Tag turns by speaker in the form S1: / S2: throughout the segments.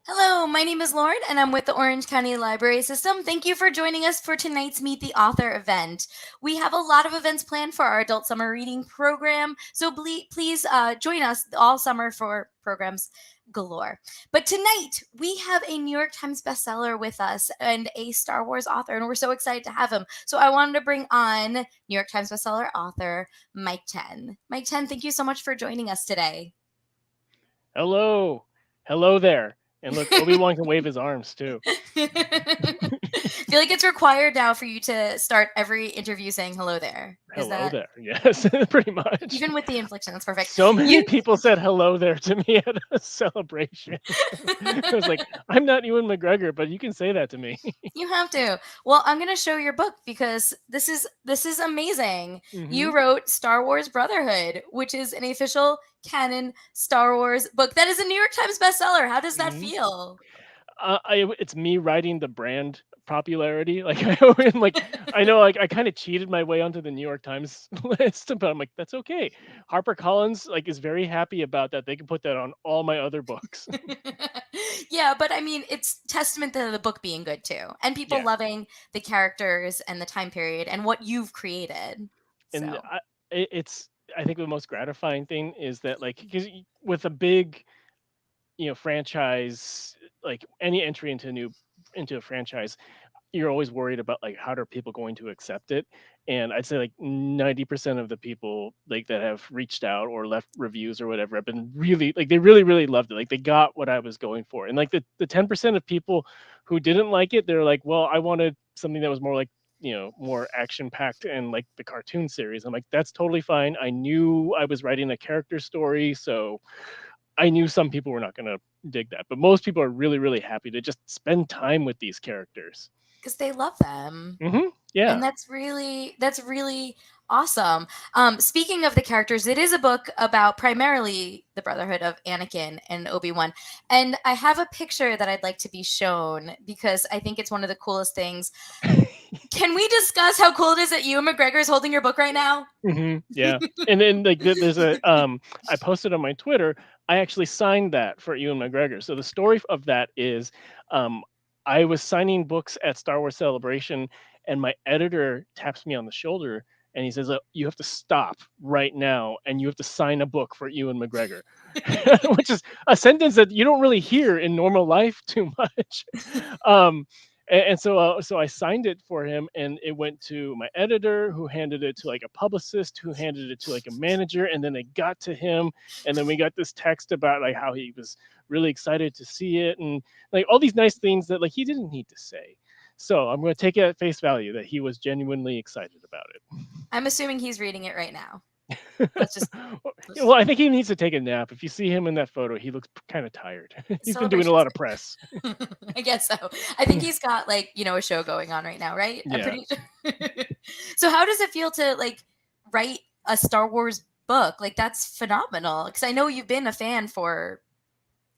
S1: Hello, my name is Lauren, and I'm with the Orange County Library System. Thank you for joining us for tonight's Meet the Author event. We have a lot of events planned for our adult summer reading program, so please join us all summer for programs galore. But tonight, we have a New York Times bestseller with us and a Star Wars author, and we're so excited to have him. So I wanted to bring on New York Times bestseller author Mike Chen. Mike Chen, thank you so much for joining us today.
S2: Hello. Hello there. And look, Obi-Wan can wave his arms too.
S1: I feel like it's required now for you to start every interview saying hello there. Is
S2: Hello
S1: that
S2: there. Yes, pretty much.
S1: even with the inflection? That's perfect.
S2: So many
S1: You
S2: people said hello there to me at a celebration. I was like, I'm not Ewan McGregor, but you can say that to me.
S1: you have to. Well, I'm going to show your book because this is amazing.
S2: hmm
S1: You wrote Star Wars Brotherhood, which is an official canon Star Wars book that is a New York Times bestseller. How does that
S2: hmm
S1: feel?
S2: it's me writing the brand popularity. Like I know like I kind of cheated my way onto the New York Times list, but I'm like, that's okay. HarperCollins like is very happy about that. They can put that on all my other books.
S1: Yeah, but I mean, it's testament to the book being good too, and people
S2: Yeah.
S1: loving the characters and the time period and what you've created.
S2: And
S1: So,
S2: it's I think the most gratifying thing is that like because with a big franchise, like any entry into a franchise, you're always worried about like how are people going to accept it. And I'd say like 90% of the people like that have reached out or left reviews or whatever have been really like they really loved it, like they got what I was going for. And like the 10% of people who didn't like it, they're like, well, I wanted something that was more like more action packed and like the cartoon series. I'm like, that's totally fine. I knew I was writing a character story, so I knew some people were not going to dig that, but most people are really happy to just spend time with these characters.
S1: because they love them. And
S2: Yeah.
S1: that's really awesome. Speaking of the characters, it is a book about primarily the brotherhood of Anakin and Obi-Wan. And I have a picture that I'd like to be shown because I think it's one of the coolest things. Can we discuss how cool it is that Ewan McGregor is holding your book right now?
S2: Yeah. And then like there's a I posted on my Twitter, I actually signed that for Ewan McGregor. So the story of that is um I was signing books at Star Wars Celebration, and my editor taps me on the shoulder and he says, you have to stop right now and you have to sign a book for Ewan McGregor." Which is a sentence that you don't really hear in normal life too much. um so I signed it for him, and it went to my editor, who handed it to like a publicist, who handed it to like a manager, and then it got to him, and then we got this text about like how he was really excited to see it, and like all these nice things that like he didn't need to say. So I'm going to take it at face value that he was genuinely excited about
S1: I'm assuming he's reading it right now.
S2: it.
S1: Let's just
S2: Well,
S1: let's
S2: I think he needs to take a nap. If you see him in that photo, he looks kind of tired. He's been doing a
S1: celebrations.
S2: lot of press.
S1: I guess so. I think he's got like, a show going on right now, right? I'm
S2: Yeah.
S1: pretty sure. So how does it feel to like write a Star Wars book? Like that's phenomenal because I know you've been a fan for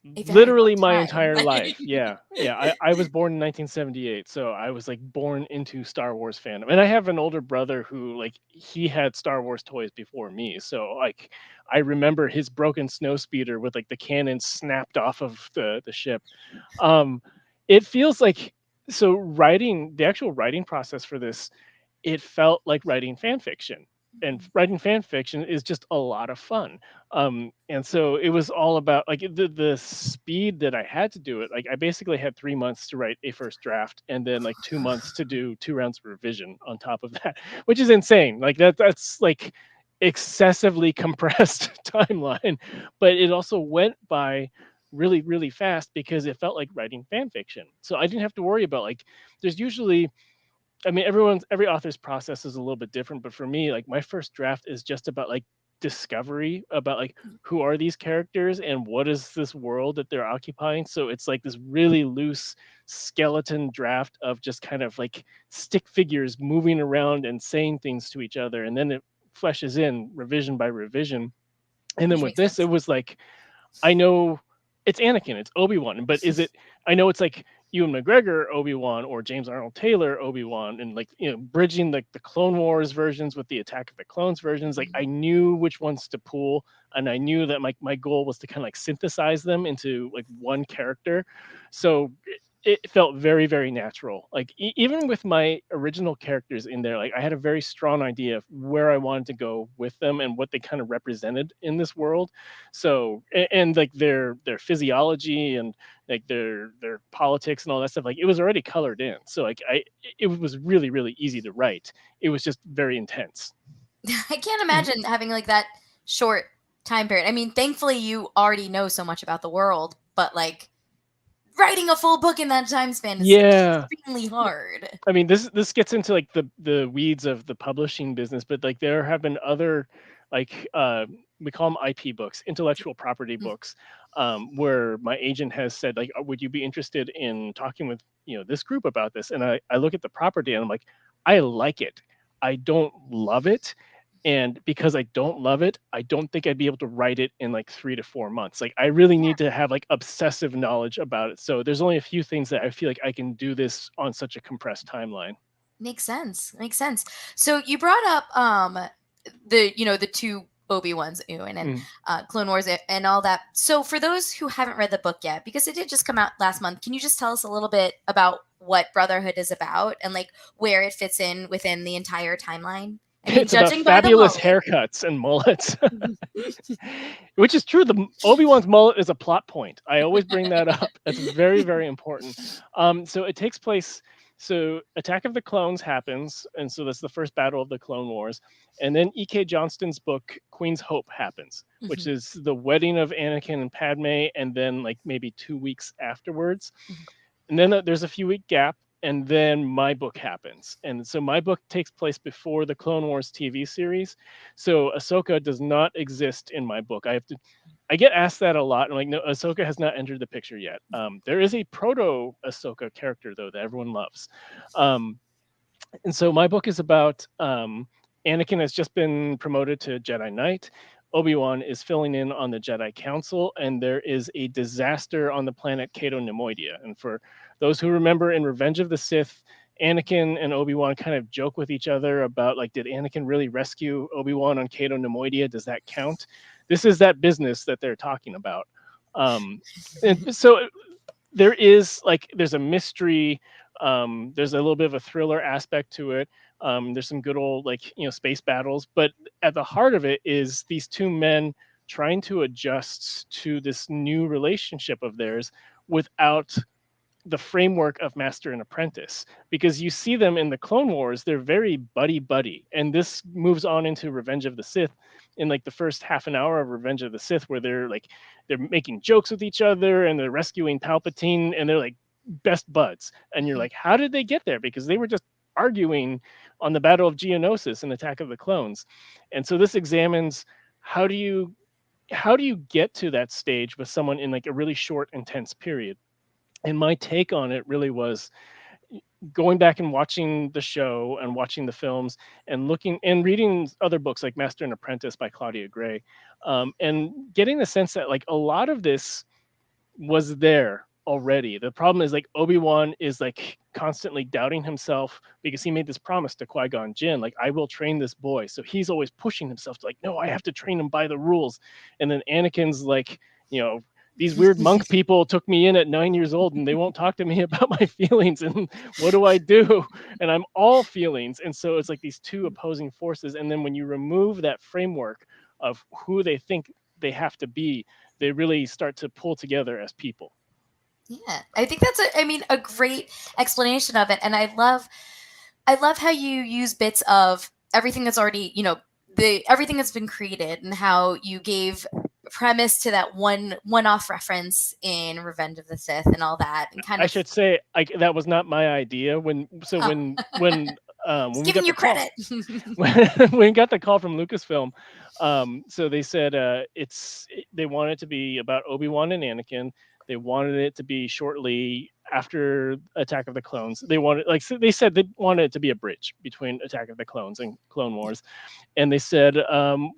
S1: a very long
S2: Literally my
S1: time.
S2: entire life. Yeah. Yeah. I was born in 1978. So I was like born into Star Wars fandom. And I have an older brother who like he had Star Wars toys before me. So like I remember his broken snow speeder with like the cannon snapped off of the ship. Um it feels like, so writing the actual writing process for this, it felt like writing fan fiction. And writing fan fiction is just a lot of fun. And so it was all about like the speed that I had to do it. Like I basically had 3 months to write a first draft, and then like 2 months to do 2 rounds of revision on top of that, which is insane. Like that's like excessively compressed timeline, but it also went by really fast because it felt like writing fan fiction. So I didn't have to worry about like there's usually, I mean, every author's process is a little bit different, but for me, like my first draft is just about like discovery about like who are these characters and what is this world that they're occupying. So it's like this really loose skeleton draft of just kind of like stick figures moving around and saying things to each other, and then it fleshes in revision by revision. And then
S1: Which
S2: with
S1: makes
S2: this, it
S1: sense.
S2: was like I know it's Anakin, it's Obi-Wan, but is it, I know it's like Ewan McGregor Obi-Wan or James Arnold Taylor Obi-Wan, and like, bridging like the Clone Wars versions with the Attack of the Clones versions. Like, I knew which ones to pull, and I knew that my goal was to kind of like synthesize them into like one character. So it felt very, very natural. Like, even with my original characters in there, like I had a very strong idea of where I wanted to go with them and what they kind of represented in this world. So and like their physiology and like their politics and all that stuff, like it was already colored in. So like it was really, really easy to write. It was just very intense.
S1: I can't imagine having like that short time period. I mean, thankfully you already know so much about the world, but like writing a full book in that time span is
S2: Yeah.
S1: extremely hard.
S2: I mean, this gets into like the weeds of the publishing business, but like there have been other, like, we call them IP books, intellectual property
S1: Mm.
S2: books, where my agent has said like, would you be interested in talking with this group about this? And I look at the property and I'm like, I like it. I don't love it. And because I don't love it, I don't think I'd be able to write it in like 3 to 4 months. Like, I really
S1: Yeah,
S2: need to have like obsessive knowledge about it. So there's only a few things that I feel like I can do this on such a compressed timeline.
S1: makes sense. Makes sense. So you brought up the two Obi Wans, Ewan and
S2: Mm.
S1: Clone Wars and all that. So for those who haven't read the book yet, because it did just come out last month, can you just tell us a little bit about what Brotherhood is about and like where it fits in within the entire timeline? I mean,
S2: It's about
S1: judging by the
S2: fabulous
S1: mullet.
S2: haircuts and mullets, which is true. The Obi-Wan's mullet is a plot point. I always bring that up. That's very, very important. So it takes place. So Attack of the Clones happens, and so that's the first battle of the Clone Wars. And then E.K. Johnston's book Queen's Hope happens, which
S1: Mhm,
S2: is the wedding of Anakin and Padme, and then like maybe 2 weeks afterwards.
S1: mhm.
S2: And then there's a few week gap, and then my book happens. And so my book takes place before the Clone Wars TV series. So Ahsoka does not exist in my book. I get asked that a lot. I'm like, no, Ahsoka has not entered the picture yet. There is a proto Ahsoka character though that everyone loves. Um, and so my book is about, Anakin has just been promoted to Jedi Knight. Obi-Wan is filling in on the Jedi Council, and there is a disaster on the planet Cato Nemoidia. And for those who remember in Revenge of the Sith, Anakin and Obi-Wan kind of joke with each other about like, did Anakin really rescue Obi-Wan on Cato Nemoidia? Does that count? This is that business that they're talking about. And so there's a mystery, there's a little bit of a thriller aspect to it. There's some good old like space battles, but at the heart of it is these two men trying to adjust to this new relationship of theirs without the framework of master and apprentice, because you see them in the Clone Wars, they're very buddy buddy, and this moves on into Revenge of the Sith, in like the first half an hour of Revenge of the Sith, where they're making jokes with each other and they're rescuing Palpatine and they're like best buds, and you're like, how did they get there? Because they were just arguing on the Battle of Geonosis and Attack of the Clones. And so this examines, how do you get to that stage with someone in like a really short intense period. And my take on it really was going back and watching the show and watching the films and looking and reading other books like Master and Apprentice by Claudia Gray, and getting the sense that like a lot of this was there already. The problem is like Obi-Wan is like constantly doubting himself because he made this promise to Qui-Gon Jinn, like, I will train this boy. So he's always pushing himself to like, no, I have to train him by the rules. And then Anakin's like, you know, these weird monk people took me in at 9 years old and they won't talk to me about my feelings. And what do I do? And I'm all feelings. And so it's like these two opposing forces. And then when you remove that framework of who they think they have to be, they really start to pull together as people.
S1: Yeah, I think that's a great explanation of it, and I love how you use bits of everything that's already, the everything that's been created and how you gave premise to that one-off reference in Revenge of the Sith and all that and kind
S2: I
S1: of
S2: should say, like, that was not my idea.
S1: oh,
S2: When
S1: just
S2: we
S1: giving
S2: got
S1: you
S2: the call,
S1: credit.
S2: when we got the call from Lucasfilm, so they said, they wanted it to be about Obi-Wan and Anakin. They wanted it to be shortly after Attack of the Clones. They wanted, like, so they said they wanted it to be a bridge between Attack of the Clones and Clone Wars, and they said,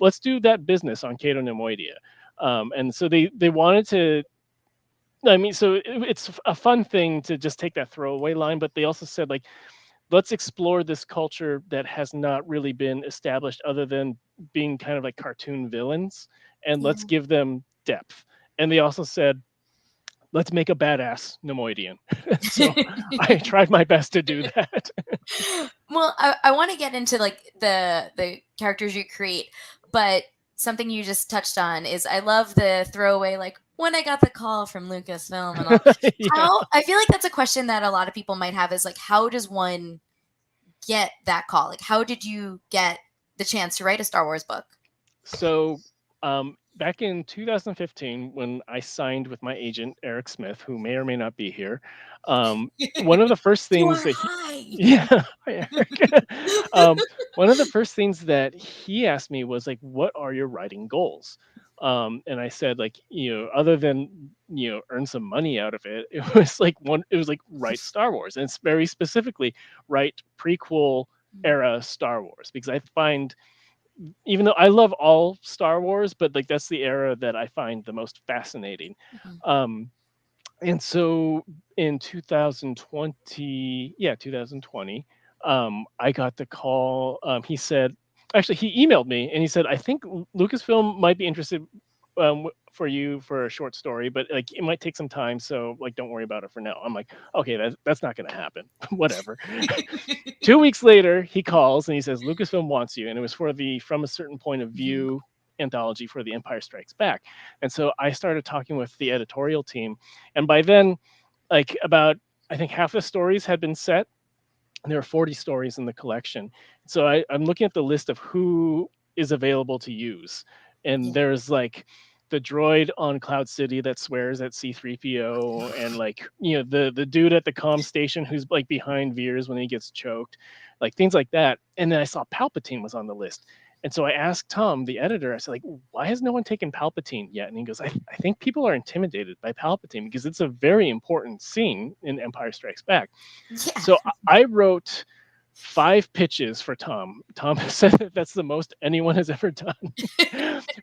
S2: let's do that business on Cato Nemoidia. And so they wanted to I mean, so it's a fun thing to just take that throwaway line, but they also said like, let's explore this culture that has not really been established other than being kind of like cartoon villains, and let's
S1: Yeah.
S2: give them depth. And they also said, let's make a badass Nemoidian. So I tried my best to do that.
S1: Well, I want to get into like the characters you create, but something you just touched on is I love the throwaway like when I got the call from Lucasfilm and all.
S2: Yeah.
S1: How I feel like that's a question that a lot of people might have is like how does one get that call? Like how did you get the chance to write a Star Wars book?
S2: So, back in 2015, when I signed with my agent, Eric Smith, who may or may not be here, one of the first
S1: You
S2: things
S1: are
S2: that he,
S1: high.
S2: yeah, hi, Eric. um, one of the first things that he asked me was like, "What are your writing goals?" And I said, like, other than earn some money out of it, it was like write Star Wars, and it's very specifically write prequel era Star Wars because I find even though I love all Star Wars, but like that's the era that I find the most fascinating.
S1: Mhm.
S2: Um, and so in 2020, yeah, 2020, I got the call. He said, actually, he emailed me and he said, I think Lucasfilm might be interested for you for a short story, but like it might take some time. So like, don't worry about it for now. I'm like, okay, that's not going to happen. Whatever. 2 weeks later, he calls and he says, Lucasfilm wants you. And it was for the From a Certain Point of
S1: Mhm.
S2: View anthology for The Empire Strikes Back. And so I started talking with the editorial team. And by then, like about, I think half the stories had been set. And there are 40 stories in the collection. So I'm looking at the list of who is available to use. And
S1: Yeah.
S2: there's like the droid on Cloud City that swears at C3PO, and like, the dude at the comm station who's like behind Veers when he gets choked, like things like that. And then I saw Palpatine was on the list. And so I asked Tom, the editor, I said, like, why has no one taken Palpatine yet? And he goes, I think people are intimidated by Palpatine because it's a very important scene in Empire Strikes Back.
S1: Yeah.
S2: So I wrote 5 pitches for Tom. Tom said that that's the most anyone has ever done.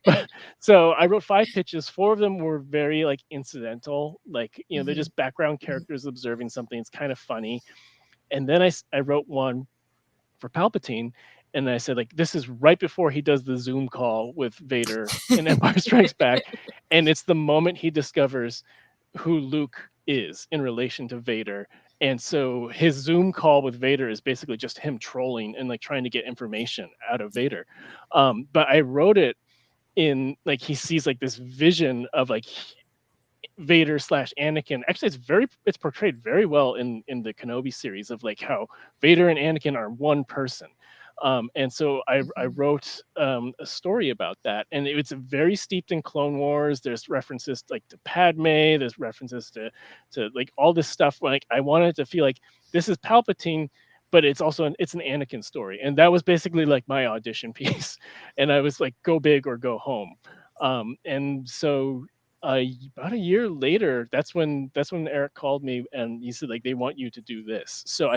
S2: But so I wrote 5 pitches. 4 of them were very like incidental, like they're
S1: Mhm.
S2: just background characters observing something. It's kind of funny. And then I wrote one for Palpatine, and I said like this is right before he does the Zoom call with Vader in Empire Strikes Back, and it's the moment he discovers who Luke is in relation to Vader. And so his Zoom call with Vader is basically just him trolling and like trying to get information out of Vader. But I wrote it in like he sees like this vision of like Vader slash Anakin. Actually, it's portrayed very well in the Kenobi series of like how Vader and Anakin are one person. And so I
S1: Mhm.
S2: wrote a story about that, and it's very steeped in Clone Wars. There's references like to Padme. There's references to like all this stuff. Like I wanted to feel like this is Palpatine, but it's an Anakin story, and that was basically like my audition piece. And I was like, go big or go home. And so about a year later, that's when Eric called me and he said like they want you to do this. So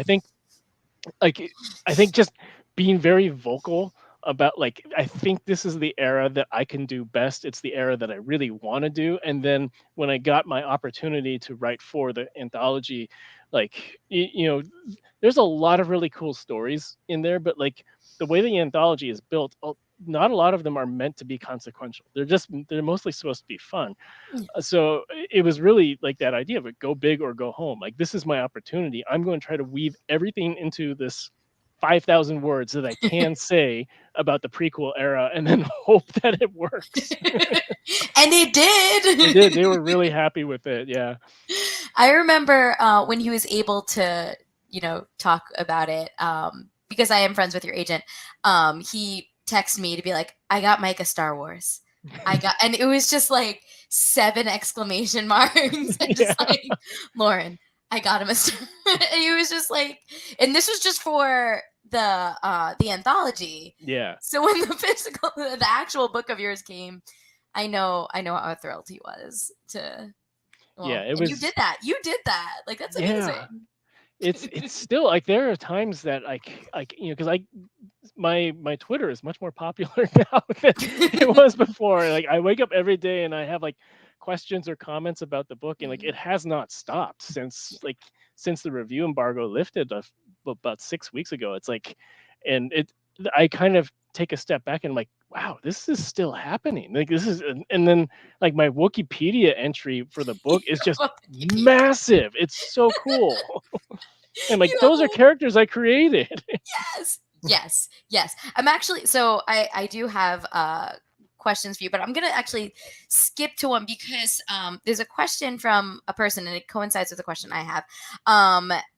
S2: like I think just being very vocal about like I think this is the era that I can do best. It's the era that I really want to do. And then when I got my opportunity to write for the anthology, like there's a lot of really cool stories in there, but like the way the anthology is built, not a lot of them are meant to be consequential. They're mostly supposed to be fun. So it was really like that idea of it, go big or go home. Like this is my opportunity. I'm going to try to weave everything into this 5,000 words that I can say about the prequel era and then hope that it works.
S1: And it
S2: It did.
S1: did.
S2: They were really happy with it. Yeah.
S1: I remember when he was able to, talk about it, because I am friends with your agent. He texted me to be like, "I got Mike a Star Wars. I got," and it was just like 7 exclamation marks, and
S2: Yeah.
S1: just like, Lauren, I got him a Star. And he was just like, and this was just for the anthology.
S2: Yeah.
S1: So when the actual book of yours came, I know how thrilled he was to.
S2: Yeah.
S1: Well,
S2: It
S1: and you did
S2: was,
S1: that. You did that. Like that's
S2: yeah.
S1: amazing.
S2: It's still like there are times that like because I my Twitter is much more popular now than it was before. Like I wake up every day and I have like questions or comments about the book, and like it
S1: Mhm.
S2: has not stopped since the review embargo lifted about 6 weeks ago. It's like, and it I kind of take a step back and I'm like, wow, this is still happening. Like this is, and then like my Wikipedia entry for the book is just
S1: Love Wikipedia.
S2: massive. It's so cool. And like
S1: You
S2: those are
S1: have
S2: characters I created.
S1: yes, yes, yes. I'm actually so I do have questions for you, but I'm gonna actually skip to one because there's a question from a person and it coincides with the question I have.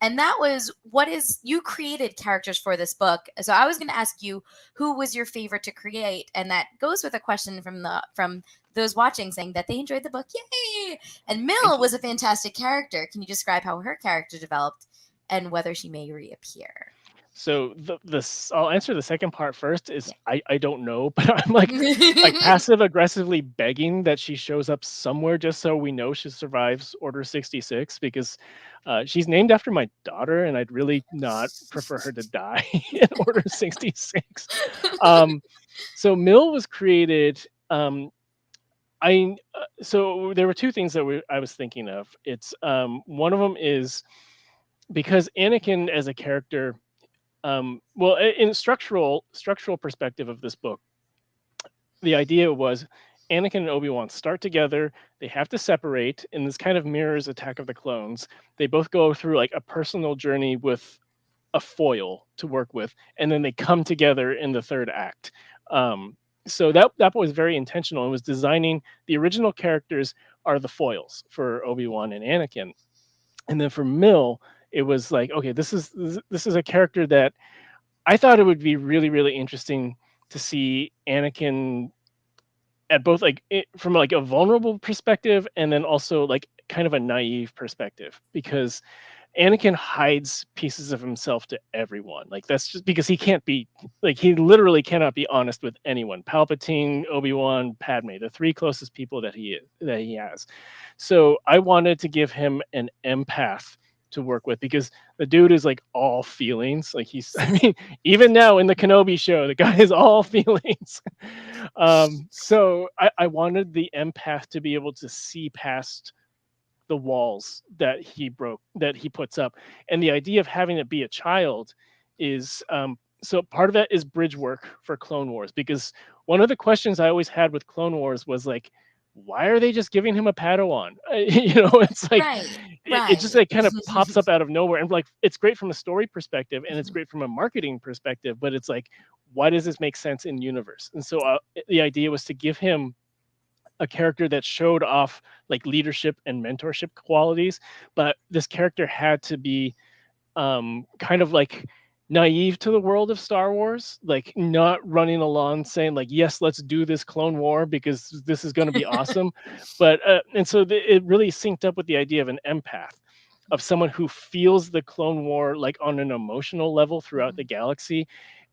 S1: And that was, what is you created characters for this book? So I was gonna ask you who was your favorite to create, and that goes with a question from those watching saying that they enjoyed the book. Yay! And
S2: Thank
S1: Mill
S2: you.
S1: was a fantastic character. Can you describe how her character developed and whether she may reappear?
S2: So I'll answer the second part first. Is
S1: Yeah.
S2: I don't know, but I'm like passive aggressively begging that she shows up somewhere just so we know she survives Order 66, because she's named after my daughter, and I'd really not prefer her to die in Order 66. Um, so Mill was created. So there were two things that I was thinking of. It's one of them is because Anakin as a character, well, in structural perspective of this book, the idea was Anakin and Obi-Wan start together. They have to separate, and this kind of mirrors Attack of the Clones. They both go through like a personal journey with a foil to work with, and then they come together in the third act. So that was very intentional. It was designing the original characters are the foils for Obi-Wan and Anakin, and then for Mill, it was like, okay, this is a character that I thought it would be really, really interesting to see Anakin at both like from like a vulnerable perspective and then also like kind of a naive perspective, because Anakin hides pieces of himself to everyone. Like that's just because he can't be like he literally cannot be honest with anyone. Palpatine, Obi-Wan, Padme, the three closest people that he has. So I wanted to give him an empath to work with, because the dude is like all feelings. Like he's I mean, even now in the Kenobi show, the guy is all feelings. So I wanted the empath to be able to see past the walls that he puts up, and the idea of having it be a child is so part of that is bridge work for Clone Wars, because one of the questions I always had with Clone Wars was like, why are they just giving him a Padawan? It's like
S1: Right,
S2: it just
S1: right.
S2: like kind of pops up out of nowhere, and like it's great from a story perspective and it's great from a marketing perspective, but it's like, why does this make sense in universe? And so the idea was to give him a character that showed off like leadership and mentorship qualities, but this character had to be kind of like naive to the world of Star Wars, like not running along saying like, yes, let's do this Clone War because this is going to be awesome. But and so it really synced up with the idea of an empath, of someone who feels the Clone War like on an emotional level throughout the
S1: Mhm.
S2: galaxy,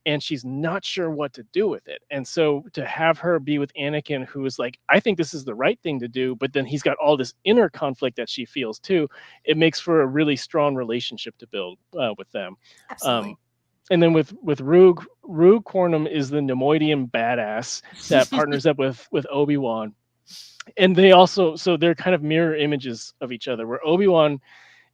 S2: and she's not sure what to do with it. And so to have her be with Anakin, who is like, I think this is the right thing to do, but then he's got all this inner conflict that she feels too. It makes for a really strong relationship to build with them. Um,
S1: Absolutely.
S2: and then with Rue Cornum is the Nemoidian badass that partners up with Obi Wan, and they also so they're kind of mirror images of each other. Where Obi Wan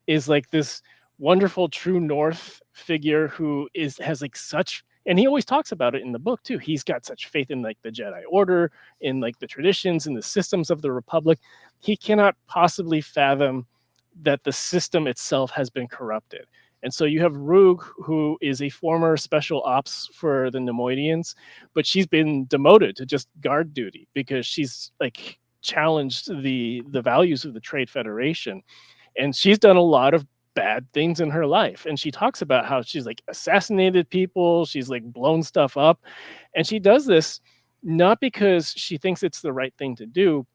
S2: is like this wonderful true north figure who is has like such, and he always talks about it in the book too, he's got such faith in like the Jedi Order, in like the traditions and the systems of the Republic. He cannot possibly fathom that the system itself has been corrupted. And so you have Rug, who is a former special ops for the Nemoidians, but she's been demoted to just guard duty because she's like challenged the values of the Trade Federation, and she's done a lot of bad things in her life, and she talks about how she's like assassinated people, she's like blown stuff up, and she does this not because she thinks it's the right thing to do,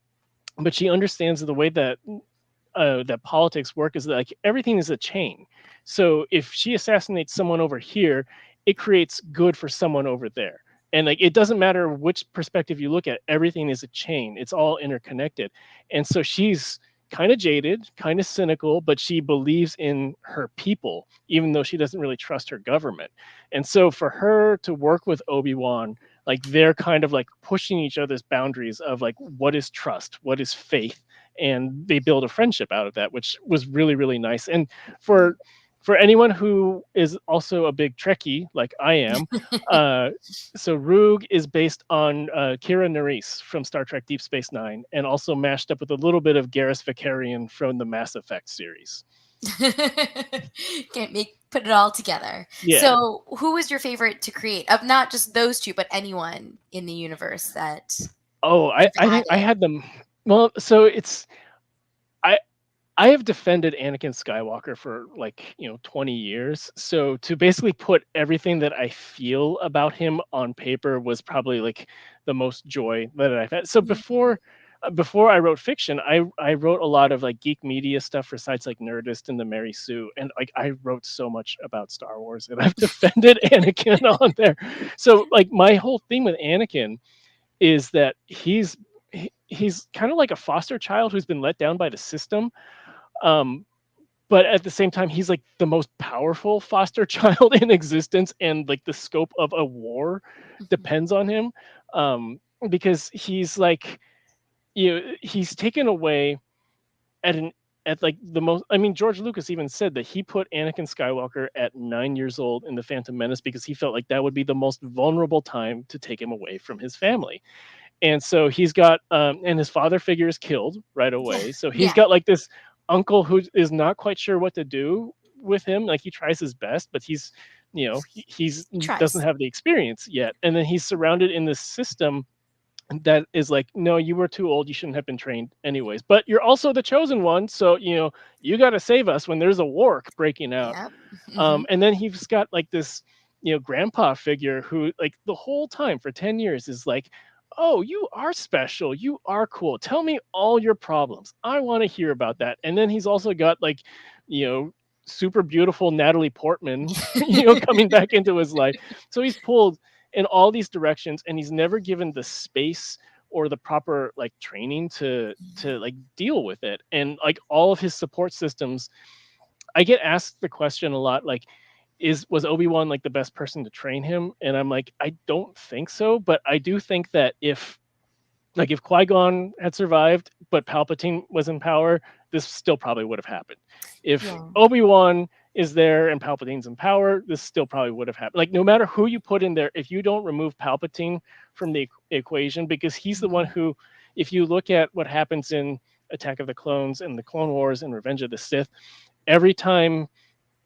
S2: but she understands the way that politics work is that like everything is a chain. So if she assassinates someone over here, it creates good for someone over there. And like it doesn't matter which perspective you look at, everything is a chain. It's all interconnected. And so she's kind of jaded, kind of cynical, but she believes in her people, even though she doesn't really trust her government. And so for her to work with Obi-Wan, like they're kind of like pushing each other's boundaries of like what is trust, what is faith, and they build a friendship out of that, which was really really nice. And for for anyone who is also a big Trekkie like I am, uh, so Roog is based on Kira Nerys from Star Trek Deep Space Nine, and also mashed up with a little bit of Garrus Vakarian from the Mass Effect series.
S1: Can't make put it all together.
S2: Yeah.
S1: So, who was your favorite to create of not just those two, but anyone in the universe that
S2: Oh,
S1: you've
S2: I think I
S1: added?
S2: had them. Well, so it's I I have defended Anakin Skywalker for like, 20 years. So to basically put everything that I feel about him on paper was probably like the most joy that I've had. So
S1: Mhm.
S2: before I wrote fiction, I wrote a lot of like geek media stuff for sites like Nerdist and the Mary Sue, and like I wrote so much about Star Wars, and I've defended Anakin on there. So like my whole thing with Anakin is that he's kind of like a foster child who's been let down by the system. Um, but at the same time, he's like the most powerful foster child in existence, and like the scope of a war
S1: Mhm.
S2: depends on him. Because he's like, he's taken away at an at like the most. I mean, George Lucas even said that he put Anakin Skywalker at 9 years old in the Phantom Menace because he felt like that would be the most vulnerable time to take him away from his family. And so he's got and his father figure is killed right
S1: Yeah.
S2: away, so he's
S1: Yeah.
S2: got like this uncle who is not quite sure what to do with him. Like he tries his best, but he's
S1: He
S2: doesn't
S1: tries.
S2: have the experience yet, and then he's surrounded in this system that is like, no, you were too old, you shouldn't have been trained anyways, but you're also the chosen one, so you got to save us when there's a war breaking out.
S1: Yep. Mhm.
S2: And then he's got like this, grandpa figure who, like, the whole time for 10 years is like, oh, you are special. You are cool. Tell me all your problems. I want to hear about that. And then he's also got like, you know, super beautiful Natalie Portman, coming back into his life. So he's pulled in all these directions, and he's never given the space or the proper like training to like deal with it. And like all of his support systems, I get asked the question a lot, like, was Obi-Wan like the best person to train him? And I'm like, I don't think so, but I do think that if Qui-Gon had survived, but Palpatine was in power, this still probably would have happened. If
S1: Yeah.
S2: Obi-Wan is there and Palpatine's in power, this still probably would have happened. Like no matter who you put in there, if you don't remove Palpatine from the equation, because he's the one
S1: Mhm.
S2: who, if you look at what happens in Attack of the Clones and the Clone Wars and Revenge of the Sith, every time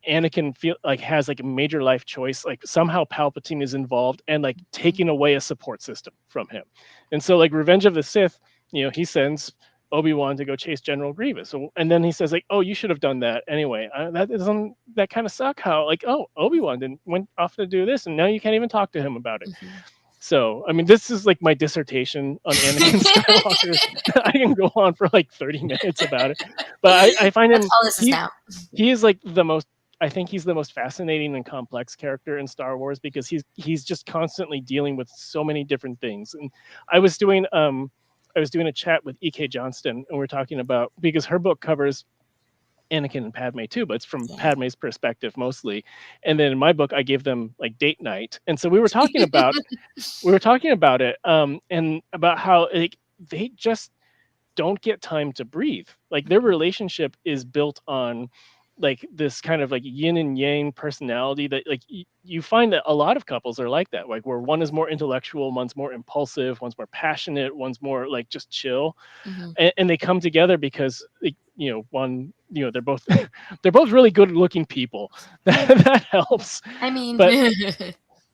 S2: Anakin feel like has like a major life choice, like somehow Palpatine is involved and like
S1: Mhm.
S2: taking away a support system from him. And so like Revenge of the Sith, he sends Obi-Wan to go chase General Grievous. So, and then he says like, "Oh, you should have done that anyway." That doesn't that kind of suck how like, "Oh, Obi-Wan didn't went off to do this and now you can't even talk to him about it."
S1: Mhm.
S2: So, I mean, this is like my dissertation on Anakin Skywalker. I can go on for like 30 minutes about it. But I find
S1: That's
S2: him
S1: all this is
S2: he
S1: now.
S2: he is like the most I think he's the most fascinating and complex character in Star Wars because he's just constantly dealing with so many different things. And I was doing I was doing a chat with E.K. Johnston, and we're talking about, because her book covers Anakin and Padme too, but it's from
S1: Yeah.
S2: Padme's perspective mostly. And then in my book, I gave them like date night, and so we were talking about it, and about how like they just don't get time to breathe. Like their relationship is built on like this kind of like yin and yang personality that like you find that a lot of couples are like that, like where one is more intellectual, one's more impulsive, one's more passionate, one's more like just chill,
S1: Mhm.
S2: and they come together because like, one, they're both they're both really good looking people. That helps.
S1: I mean,
S2: but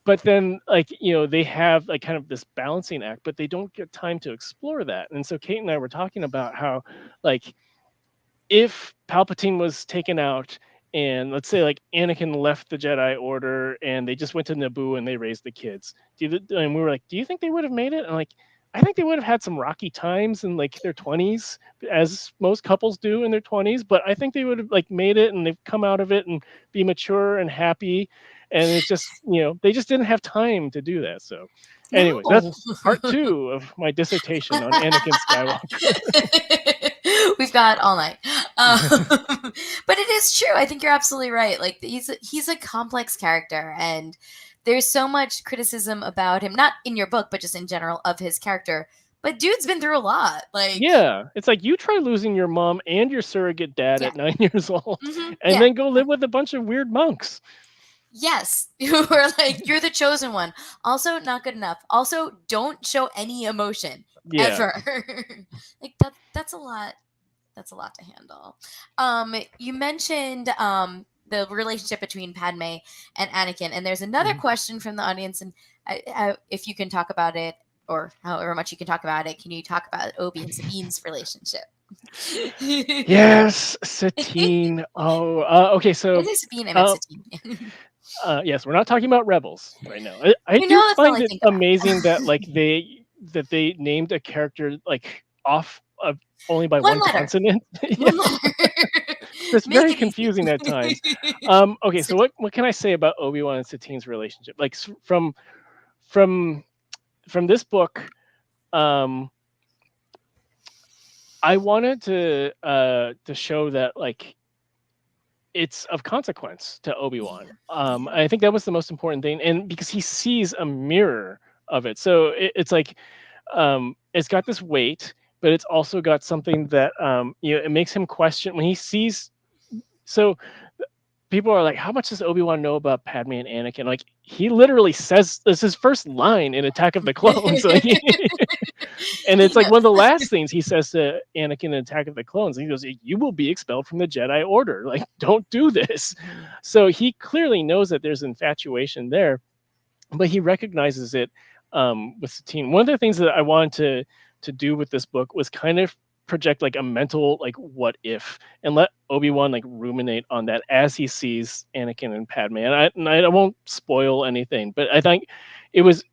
S2: but then like they have like kind of this balancing act, but they don't get time to explore that. And so Kate and I were talking about how, like, if Palpatine was taken out and let's say like Anakin left the Jedi Order and they just went to Naboo and they raised the kids, and we were like, do you think they would have made it? And like, I think they would have had some rocky times in like their 20s, as most couples do in their 20s, but I think they would have like made it and they've come out of it and be mature and happy. And it's just, they just didn't have time to do that. So anyways,
S1: no.
S2: that's part two of my dissertation on Anakin Skywalker.
S1: We've got all night. Um, but it is true. I think you're absolutely right. Like he's a complex character, and there's so much criticism about him, not in your book, but just in general of his character. But dude's been through a lot. Like,
S2: Yeah, it's like you try losing your mom and your surrogate dad
S1: yeah.
S2: at 9 years old, and
S1: Yeah.
S2: then go live with a bunch of weird monks.
S1: Yes. You were like, you're the chosen one. Also, not good enough. Also, don't show any emotion
S2: Yeah.
S1: ever. Like that's a lot. That's a lot to handle. You mentioned the relationship between Padme and Anakin, and there's another
S2: Mhm.
S1: question from the audience, and if you can talk about it, or however much you can talk about it, can you talk about Obi and Sabine's relationship?
S2: Yes, Satine. Oh, okay.
S1: I
S2: So,
S1: say Sabine, I meant
S2: uh,
S1: Satine.
S2: yes, we're not talking about Rebels right now. I
S1: You
S2: do
S1: know, that's all
S2: find
S1: I
S2: it
S1: think
S2: amazing that
S1: about.
S2: like they named a character like off of only by
S1: One
S2: one
S1: letter.
S2: consonant. Yeah,
S1: One letter.
S2: that's
S1: Make
S2: very
S1: it easy.
S2: confusing at times. Okay, so
S1: Satine.
S2: what can I say about Obi-Wan and Satine's relationship? Like from from this book, um, I wanted to show that like it's of consequence to
S1: Yeah.
S2: Obi-Wan.
S1: Yeah.
S2: I think that was the most important thing, and because he sees a mirror of it, so it's like it's got this weight, but it's also got something that it makes him question when he sees. So people are like, "How much does Obi-Wan know about Padme and Anakin?" Like he literally says this is his first line in Attack of the Clones. Like and
S1: He
S2: it's like
S1: knows.
S2: one of the last things he says to Anakin in Attack of the Clones. He goes, "You will be expelled from the Jedi Order. Like, don't do this." So he clearly knows that there's infatuation there, but he recognizes it with Satine. One of the things that I wanted to do with this book was kind of project like a mental like what if and let Obi-Wan like ruminate on that as he sees Anakin and Padme. And I won't spoil anything, but I think it was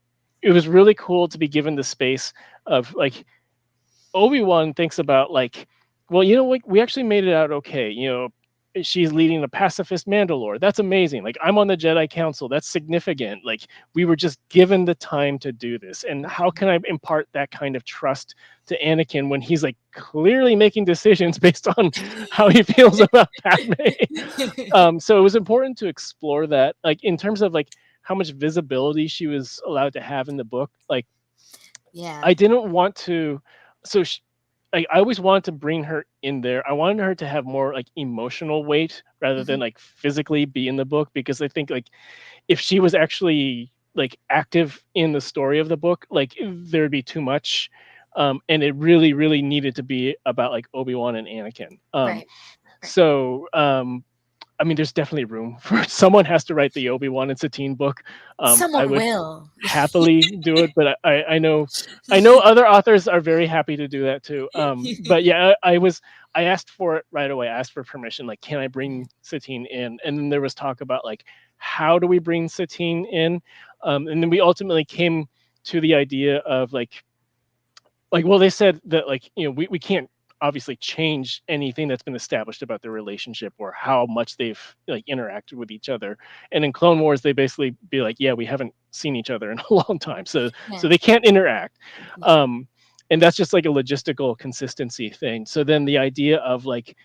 S2: it was really cool to be given the space of like Obi-Wan thinks about like, well, like we actually made it out okay. She's leading a pacifist Mandalore. That's amazing. Like I'm on the Jedi Council. That's significant. Like we were just given the time to do this. And how can I impart that kind of trust to Anakin when he's like clearly making decisions based on how he feels about Padme? So it was important to explore that, like in terms of like how much visibility she was allowed to have in the book. Like
S1: Yeah.
S2: I didn't want to. So I always wanted to bring her in there. I wanted her to have more like emotional weight rather than
S1: Mhm.
S2: like physically be in the book because I think like if she was actually like active in the story of the book, like there'd be too much. And it really, really needed to be about like Obi-Wan and Anakin.
S1: Right. Right.
S2: So I mean, there's definitely room for someone has to write the Obi-Wan and Satine book. I
S1: Someone
S2: would
S1: will.
S2: happily do it, but I know other authors are very happy to do that too. But yeah, I asked for it right away. I asked for permission, like, can I bring Satine in? And then there was talk about like, how do we bring Satine in? And then we ultimately came to the idea of like well they said that like we can't obviously change anything that's been established about their relationship or how much they've like interacted with each other, and in Clone Wars they basically be like, yeah, we haven't seen each other in a long time, so
S1: Yeah.
S2: they can't interact.
S1: Yeah.
S2: And that's just like a logistical consistency thing. So then the idea of like,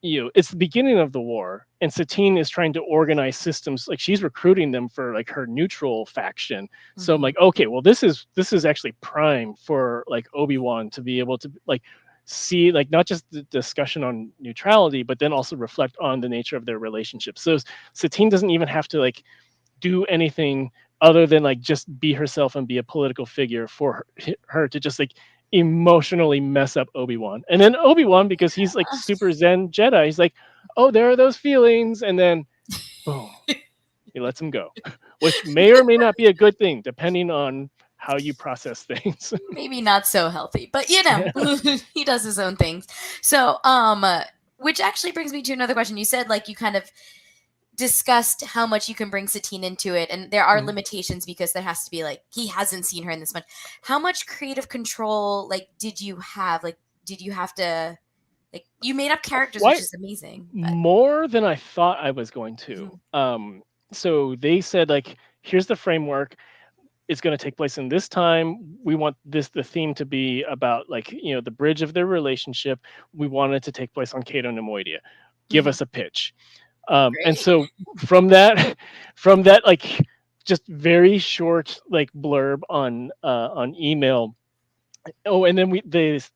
S2: it's the beginning of the war, and Satine is trying to organize systems. Like she's recruiting them for like her neutral faction. So I'm
S1: Mhm.
S2: like, okay, well, this is actually prime for like Obi-Wan to be able to like see like not just the discussion on neutrality, but then also reflect on the nature of their relationship. So Satine doesn't even have to like do anything other than like just be herself and be a political figure for her to just like emotionally mess up Obi-Wan. And then Obi-Wan, because he's like super Zen Jedi, he's like, oh, there are those feelings. And then boom, he lets him go, which may or may not be a good thing, depending on how you process things.
S1: Maybe not so healthy, but
S2: Yeah.
S1: he does his own things. So, which actually brings me to another question. You said like you kind of discussed how much you can bring Satine into it, and there are
S2: Mhm.
S1: limitations because there has to be like he hasn't seen her in this much. How much creative control like did you have? Like, did you have to like you made up characters, which
S2: Quite
S1: is amazing, but
S2: more than I thought I was going to.
S1: mhm,
S2: So they said like, here's the framework. It's going to take place in this time. We want the theme to be about like the bridge of their relationship. We want it to take place on Cato Nemoidia. Give
S1: mhm,
S2: us a pitch. And
S1: great.
S2: so from that from that like just very short like blurb on email. Oh, and then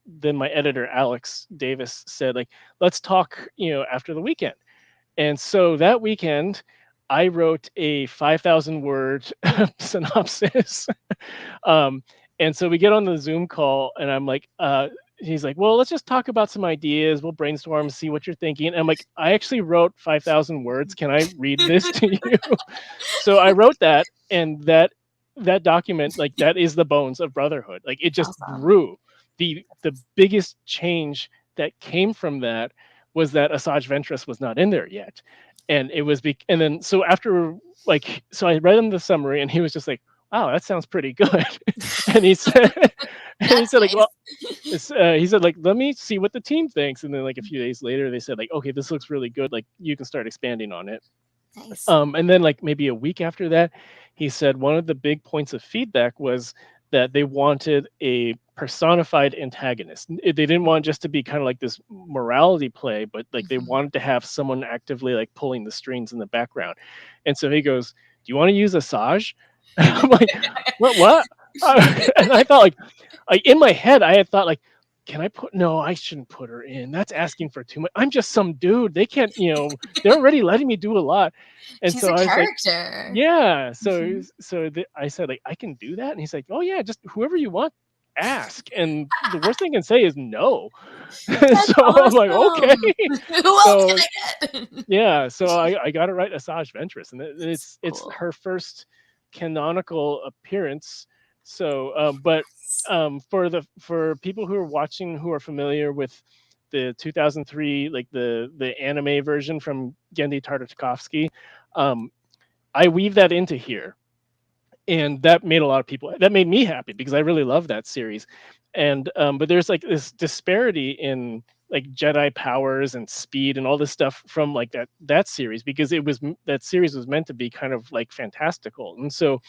S2: then my editor Alex Davis said like, let's talk, after the weekend. And so that weekend, I wrote a 5,000 word synopsis. um, and so we get on the Zoom call, and I'm like, he's like, well, let's just talk about some ideas. We'll brainstorm, see what you're thinking. And I'm like, I actually wrote 5,000 words. Can I read this to you? So I wrote that, and that document, like, that is the bones of Brotherhood. Like, it just
S1: Awesome.
S2: grew. The biggest change that came from that was that Asajj Ventress was not in there yet. And it was and then so after, like, so I read him the summary, and he was just like, wow, that sounds pretty good. And he said and he
S1: That's
S2: said like, well,
S1: nice.
S2: he said like, let me see what the team thinks. And then like a few days later they said like, okay, this looks really good, like you can start expanding on it.
S1: Nice.
S2: And then like maybe a week after that, he said one of the big points of feedback was that they wanted a personified antagonist. They didn't want just to be kind of like this morality play, but like they
S1: Mhm.
S2: wanted to have someone actively like pulling the strings in the background. And so he goes, "Do you want to use Asajj?" And I'm like, "What? What?" And I thought like in my head, I had thought like, can I put? No, I shouldn't put her in. That's asking for too much. I'm just some dude. They can't, they're already letting me do a lot. And
S1: She's
S2: so
S1: a
S2: I was like,
S1: character.
S2: yeah. So
S1: Mhm.
S2: I said like, I can do that. And he's like, oh yeah, just whoever you want, ask. And the worst thing I can say is no.
S1: That's
S2: So I'm like, okay.
S1: awesome. Who else
S2: So
S1: can I get?
S2: yeah, so I got to write Asajj Ventress, and it's
S1: Cool.
S2: her first canonical appearance. So, but for people who are watching who are familiar with the 2003, like the anime version from Genndy Tartakovsky, um, I weave that into here, and that made a lot of people, that made me happy because I really love that series. And but there's like this disparity in like Jedi powers and speed and all this stuff from like that series, because that series was meant to be kind of like fantastical. And so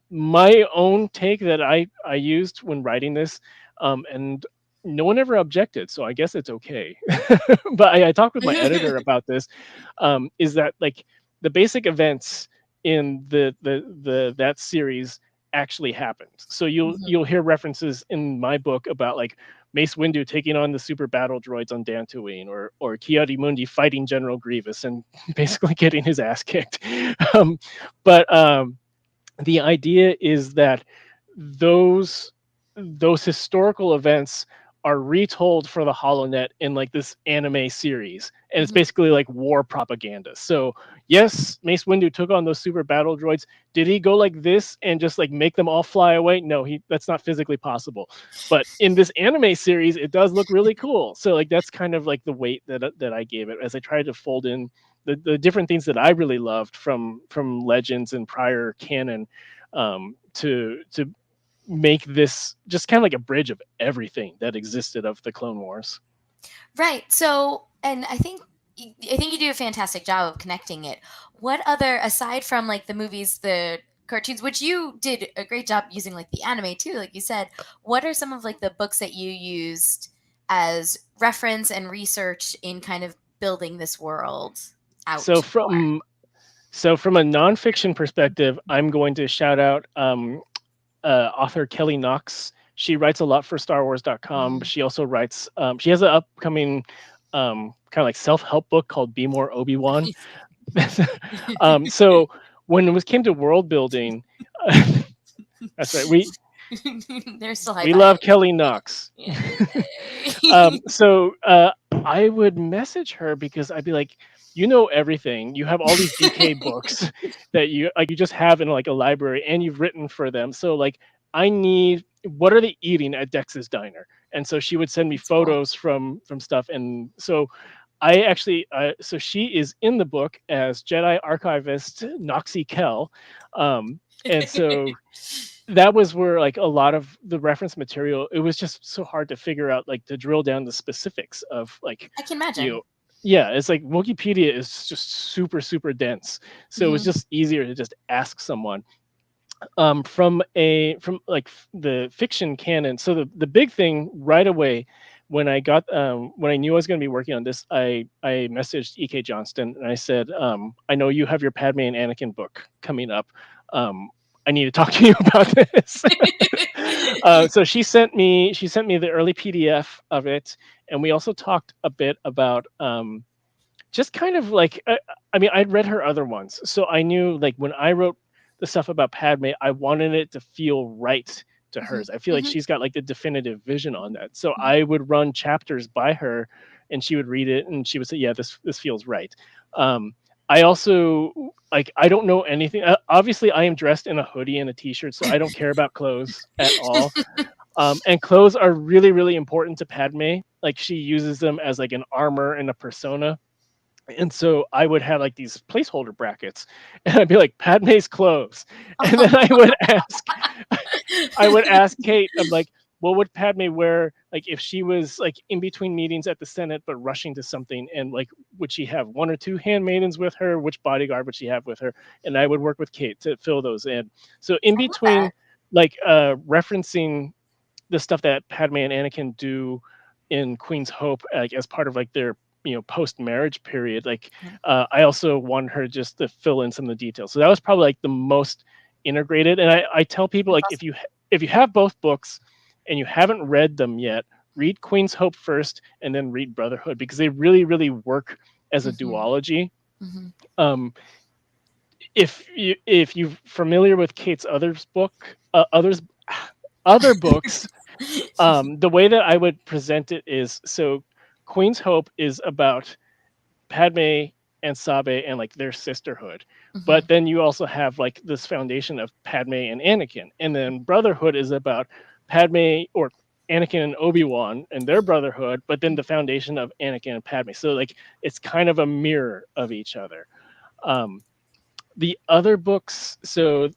S2: my own take that I used when writing this, and no one ever objected, so I guess it's okay. But I talked with my editor about this, is that like the basic events in the that series actually happened. So
S1: Mhm.
S2: you'll hear references in my book about like Mace Windu taking on the super battle droids on Dantooine, or Ki-Adi-Mundi fighting General Grievous and basically getting his ass kicked. um, but the idea is that those those historical events are retold for the HoloNet in like this anime series, and it's
S1: Mhm.
S2: basically like war propaganda. So yes, Mace Windu took on those super battle droids. Did he go like this and just like make them all fly away? No, he that's not physically possible. But in this anime series, it does look really cool. So like that's kind of like the weight that I gave it as I tried to fold in the different things that I really loved from Legends and prior canon, to make this just kind of like a bridge of everything that existed of the Clone Wars.
S1: Right. So, and I think you do a fantastic job of connecting it. What other, aside from like the movies, the cartoons, which you did a great job using, like the anime too, like you said, what are some of like the books that you used as reference and research in kind of building this world
S2: So
S1: out more?
S2: from from a nonfiction perspective, I'm going to shout out author Kelly Knox. She writes a lot for StarWars.com. But
S1: Mhm.
S2: she also writes. She has an upcoming kind of like self-help book called "Be More Obi-Wan." So when it was came to world building, that's right.
S1: They're still high
S2: We love
S1: fiving.
S2: Kelly Knox.
S1: Yay.
S2: So I would message her because I'd be like, you know everything. You have all these DK books that you just have in like a library, and you've written for them. So like, I need, what are they eating at Dex's Diner? And so she would send me
S1: That's cool.
S2: photos from stuff. And so I actually, so she is in the book as Jedi archivist Noxie Kell. And so that was where like a lot of the reference material, it was just so hard to figure out, like to drill down the specifics of like,
S1: I can
S2: you know
S1: imagine.
S2: yeah, it's like Wikipedia is just super dense, so it was
S1: Mhm.
S2: just easier to just ask someone. From like the fiction canon, so the big thing right away when I knew I was going to be working on this, I messaged EK Johnston and I said, I know you have your Padme and Anakin book coming up. I need to talk to you about this. So she sent me the early PDF of it, and we also talked a bit about just kind of like I mean, I'd read her other ones, so I knew like when I wrote the stuff about Padme, I wanted it to feel right to
S1: Mhm,
S2: hers. I feel like
S1: mhm,
S2: she's got like the definitive vision on that. So
S1: mhm.
S2: I would run chapters by her, and she would read it, and she would say, "Yeah, this feels right." Um, I also like I don't know anything. Obviously, I am dressed in a hoodie and a t-shirt, so I don't care about clothes at all. And clothes are really, really important to Padme. Like she uses them as like an armor and a persona, and so I would have like these placeholder brackets, and I'd be like, Padme's clothes. And then I would ask Kate, I'm like, what would Padme wear like if she was like in between meetings at the Senate but rushing to something, and like would she have one or two handmaidens with her? Which bodyguard would she have with her? And I would work with Kate to fill those in. So in
S1: I love that.
S2: between like referencing the stuff that Padme and Anakin do in Queen's Hope, like as part of like their post marriage period. Like
S1: Mhm.
S2: I also wanted her just to fill in some of the details. So that was probably like the most integrated. And I tell people
S1: That's
S2: like
S1: awesome.
S2: if you have both books and you haven't read them yet, read Queen's Hope first and then read Brotherhood, because they really really work as a
S1: Mhm,
S2: duology.
S1: mhm.
S2: Um, if you're familiar with Kate's other books, the way that I would present it is, so Queen's Hope is about Padme and Sabe and like their sisterhood. But
S1: Mhm.
S2: then you also have like this foundation of Padme and Anakin. And then Brotherhood is about Padme or Anakin and Obi-Wan and their brotherhood, but then the foundation of Anakin and Padme. So like it's kind of a mirror of each other. Um, the other books, so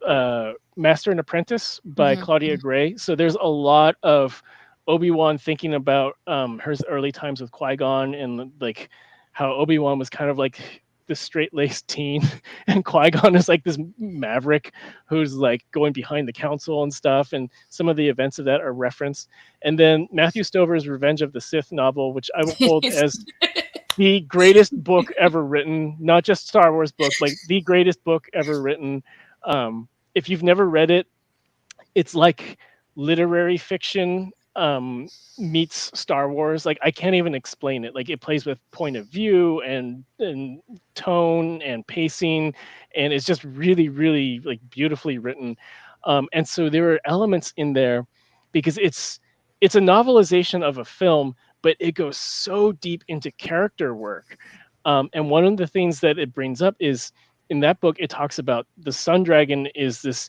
S2: Master and Apprentice by
S1: Mhm,
S2: Claudia
S1: mhm.
S2: Gray. So there's a lot of Obi-Wan thinking about her early times with Qui-Gon, and like how Obi-Wan was kind of like this straight-laced teen and Qui-Gon is like this maverick who's like going behind the council and stuff, and some of the events of that are referenced. And then Matthew Stover's Revenge of the Sith novel, which I will hold as the greatest book ever written, not just Star Wars book, like the greatest book ever written. If you've never read it, it's like literary fiction meets Star Wars. Like I can't even explain it. Like it plays with point of view and tone and pacing, and it's just really really like beautifully written. And so there are elements in there because it's a novelization of a film, but it goes so deep into character work. And one of the things that it brings up is in that book it talks about the Sun Dragon is this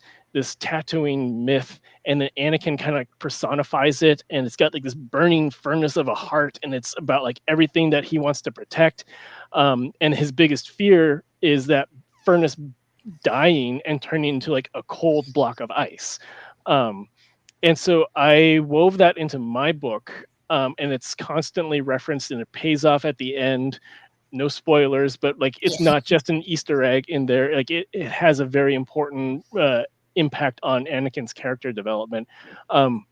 S2: tattooing myth, and then Anakin kind of personifies it, and it's got like this burning furnace of a heart, and it's about like everything that he wants to protect. And his biggest fear is that furnace dying and turning into like a cold block of ice. Um, and so I wove that into my book, and it's constantly referenced, and it pays off at the end. No spoilers, but like it's
S1: Yeah.
S2: not just an Easter egg in there. Like it has a very important impact on Anakin's character development. Um,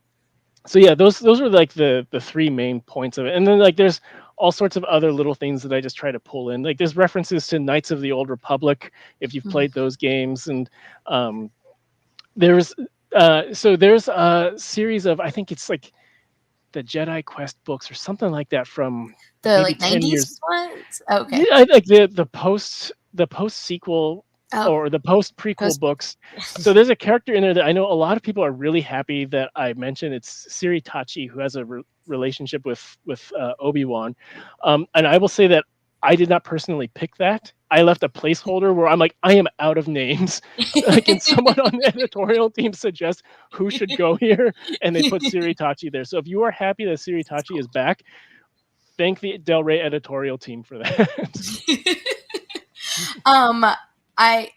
S2: so yeah, those are like the three main points of it, and then like there's all sorts of other little things that I just try to pull in. Like there's references to Knights of the Old Republic if you've
S1: Mhm.
S2: played those games, and um, there's there's a series of, I think it's like the Jedi Quest books or something like that from
S1: The,
S2: maybe
S1: like,
S2: 10 years.
S1: 90s ones? Okay.
S2: Yeah, I like the post sequel
S1: Oh,
S2: or the post prequel
S1: post
S2: books. So there's a character in there that I know a lot of people are really happy that I mentioned. It's Siri Tachi, who has a relationship with Obi-Wan. And I will say that I did not personally pick that. I left a placeholder where I'm like, I am out of names. Like, can someone on the editorial team suggest who should go here? And they put Siri Tachi there. So if you are happy that Siri
S1: That's
S2: Tachi
S1: cool.
S2: is back, thank the Del Rey editorial team for that.
S1: Um, I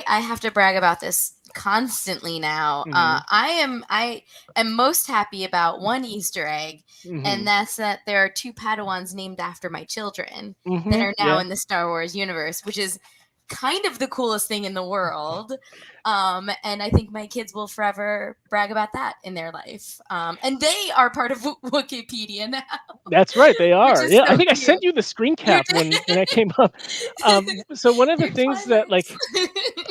S1: have to brag about this constantly now.
S2: Hmm.
S1: I am most happy about one Easter egg, and
S2: Hmm.
S1: that's that there are two Padawans named after my children that
S2: Hmm.
S1: are now
S2: Yeah.
S1: in the Star Wars universe, which is kind of the coolest thing in the world. And I think my kids will forever brag about that in their life. And they are part of Wikipedia now,
S2: That's right, they
S1: which
S2: are.
S1: is
S2: Yeah, I
S1: so
S2: think I
S1: cute.
S2: sent you the screen
S1: You
S2: cap
S1: did
S2: when I came up. So one of the
S1: your
S2: things that,
S1: Twilights.
S2: like,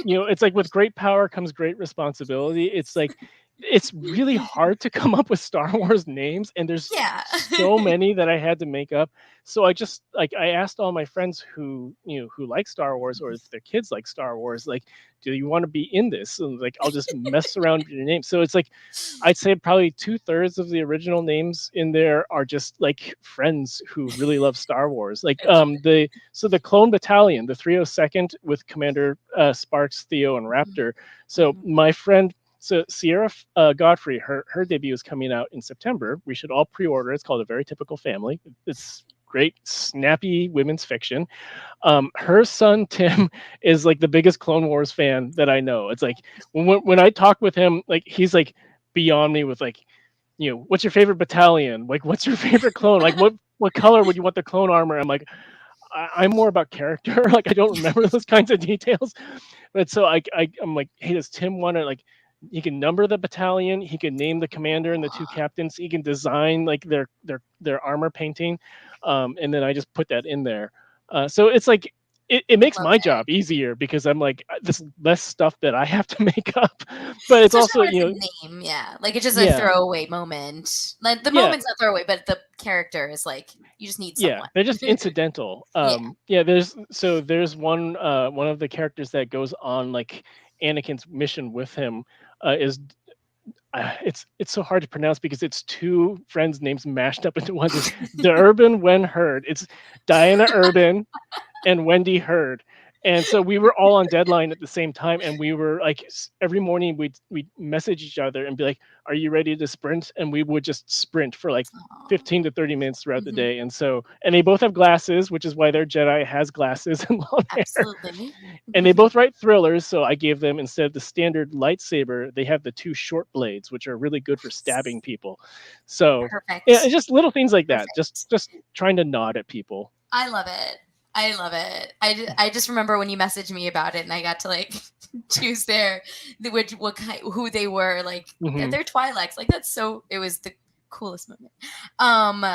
S2: it's like with great power comes great responsibility. It's like it's really hard to come up with Star Wars names, and there's
S1: Yeah.
S2: so many that I had to make up. So I just like I asked all my friends who like Star Wars or if their kids like Star Wars, like, do you want to be in this? And like I'll just mess around with your name. So it's like I'd say probably 2/3 of the original names in there are just like friends who really love Star Wars. Like
S1: I love it.
S2: the Clone Battalion, the 302nd with Commander Sparks, Theo, and
S1: Mhm,
S2: Raptor. So
S1: mhm.
S2: my friend, so Sierra Godfrey, her debut is coming out in September. We should all pre-order. It's called A Very Typical Family. It's great, snappy women's fiction. Her son Tim is like the biggest Clone Wars fan that I know. It's like when I talk with him, like he's like beyond me with like, what's your favorite battalion? Like, what's your favorite clone? Like, what color would you want the clone armor? I'm like, I'm more about character. Like, I don't remember those kinds of details. But so I'm like, hey, does Tim want to like? He can number the battalion. He can name the commander and the two
S1: Aw,
S2: captains. He can design like their armor painting, and then I just put that in there. So it's like it
S1: I
S2: makes
S1: love
S2: my
S1: it.
S2: job easier because I'm like this less stuff that I have to make up. But it's
S1: Especially
S2: also
S1: when it's a name, yeah. Like, it's just a
S2: yeah,
S1: throwaway moment. Like, the
S2: yeah,
S1: moment's not throwaway, but the character is like, you just need
S2: yeah,
S1: someone.
S2: they're just incidental.
S1: Yeah.
S2: Yeah, there's one of the characters that goes on like Anakin's mission with him is it's so hard to pronounce because it's two friends' names mashed up into one. It's the Urban When Heard. It's Diana Urban and Wendy Hurd. And so we were all on deadline at the same time, and we were like every morning we'd message each other and be like, "Are you ready to sprint?" And we would just sprint for like
S1: Aw.
S2: 15 to 30 minutes throughout the
S1: Mhm.
S2: day. And they both have glasses, which is why their Jedi has glasses and long hair.
S1: Absolutely.
S2: And they both write thrillers, so I gave them instead of the standard lightsaber, they have the two short blades, which are really good for stabbing people. So yeah,
S1: Perfect.
S2: it's just little things like that. Just
S1: Perfect.
S2: just trying to nod at people.
S1: I love it. I love it. I just remember when you messaged me about it, and I got to like choose which what kind, who they were, like
S2: Hmm.
S1: their Twi'leks. Like, that's so, it was the coolest moment. Um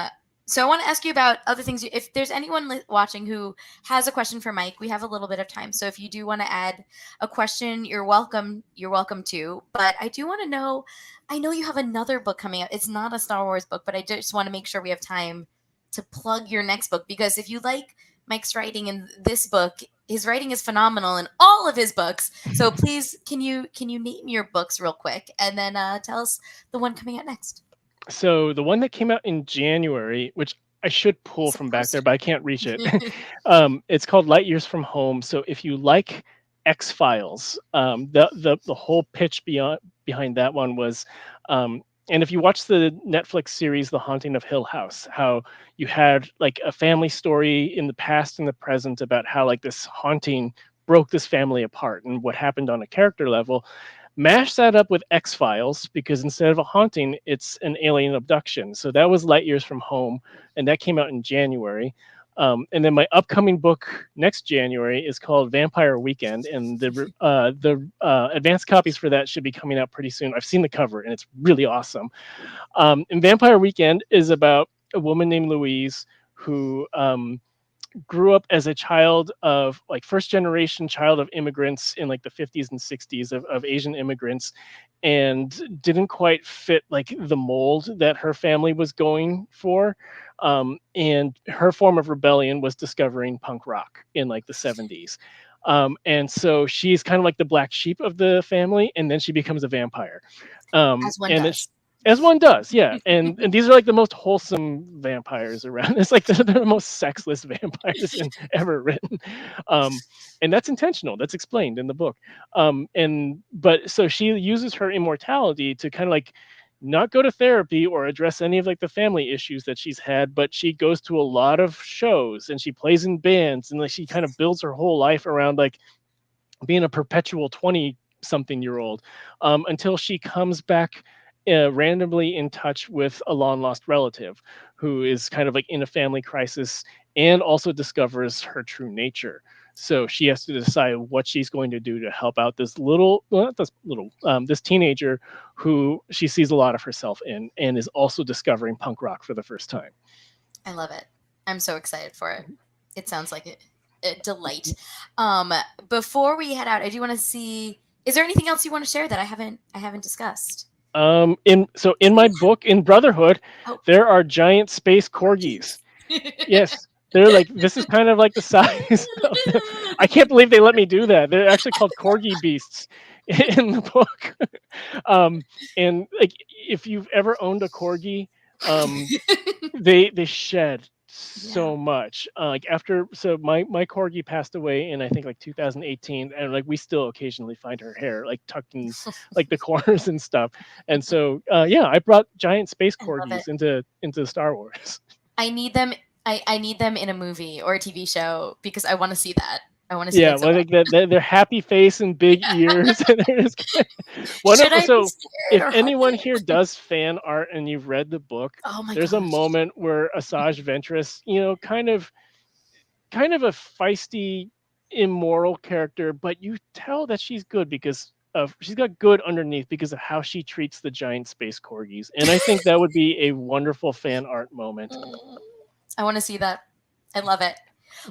S1: so I want to ask you about other things. If there's anyone watching who has a question for Mike, we have a little bit of time. So if you do want to add a question, you're welcome. You're welcome to. But I do want to know. I know you have another book coming out. It's not a Star Wars book, but I just want to make sure we have time to plug your next book, because if you like Mike's writing in this book, his writing is phenomenal in all of his books. So please, can you name your books real quick, and then tell us the one coming out next?
S2: So the one that came out in January, which I should pull from back there,
S1: Supposed
S2: but I can't reach it.
S1: to.
S2: It's called Light Years from Home. So if you like X Files, the whole pitch behind that one was, and if you watch the Netflix series The Haunting of Hill House, how you had like a family story in the past and the present about how like this haunting broke this family apart and what happened on a character level. Mash that up with X Files because instead of a haunting, it's an alien abduction. So that was Light Years from Home, and that came out in January. And then my upcoming book next January is called Vampire Weekend, and the advanced copies for that should be coming out pretty soon. I've seen the cover, and it's really awesome. And Vampire Weekend is about a woman named Louise who grew up as a child of like first generation child of immigrants in like the 50s and 60s of Asian immigrants, and didn't quite fit like the mold that her family was going for. And her form of rebellion was discovering punk rock in like the 70s. And so she's kind of like the black sheep of the family, and then she becomes a vampire.
S1: As one
S2: And it's
S1: does.
S2: as one does, yeah. And these are like the most wholesome vampires around. It's like they're the most sexless vampires ever written. Um, and that's intentional. That's explained in the book. And but so she uses her immortality to kind of like not go to therapy or address any of like the family issues that she's had, but she goes to a lot of shows and she plays in bands and like she kind of builds her whole life around like being a perpetual 20 something year old until she comes back randomly in touch with a long lost relative who is kind of like in a family crisis and also discovers her true nature. So she has to decide what she's going to do to help out this little, well, not this little, this teenager who she sees a lot of herself in and is also discovering punk rock for the first time.
S1: I love it. I'm so excited for it. It sounds like a delight. Before we head out, I do want to see, is there anything else you want to share that I haven't discussed?
S2: In my book in Brotherhood,
S1: Oh.
S2: there are giant space corgis. Yes. They're like, this is kind of like the size of I can't believe they let me do that. They're actually called corgi beasts in the book. And like, if you've ever owned a corgi, they shed so much. Like so my corgi passed away in I think like 2018, and like we still occasionally find her hair like tucked in like the corners and stuff. And so yeah, I brought giant space corgis into Star Wars.
S1: I need them. I need them in a movie or a TV show because I want to see that. I want to see
S2: Yeah,
S1: that. So
S2: well, like they're happy face and big ears. And they're just so if anyone here does fan art and you've read the book, there's a moment where Asajj Ventress, kind of a feisty, immoral character, but you tell that she's good because she's got good underneath because of how she treats the giant space corgis. And I think that would be a wonderful fan art moment.
S1: I want to see that. I love it.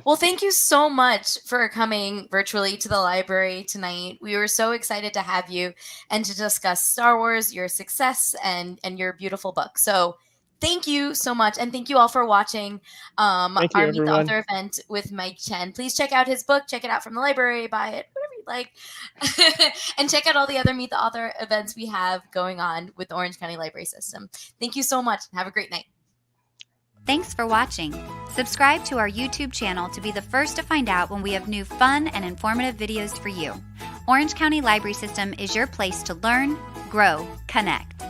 S1: Well, thank you so much for coming virtually to the library tonight. We were so excited to have you and to discuss Star Wars, your success, and your beautiful book. So thank you so much. And thank you all for watching our Meet the Author event with Mike Chen. Please check out his book. Check it out from the library. Buy it, whatever you like. And check out all the other Meet the Author events we have going on with the Orange County Library System. Thank you so much. Have a great night.
S3: Thanks for watching. Subscribe to our YouTube channel to be the first to find out when we have new fun and informative videos for you. Orange County Library System is your place to learn, grow, connect.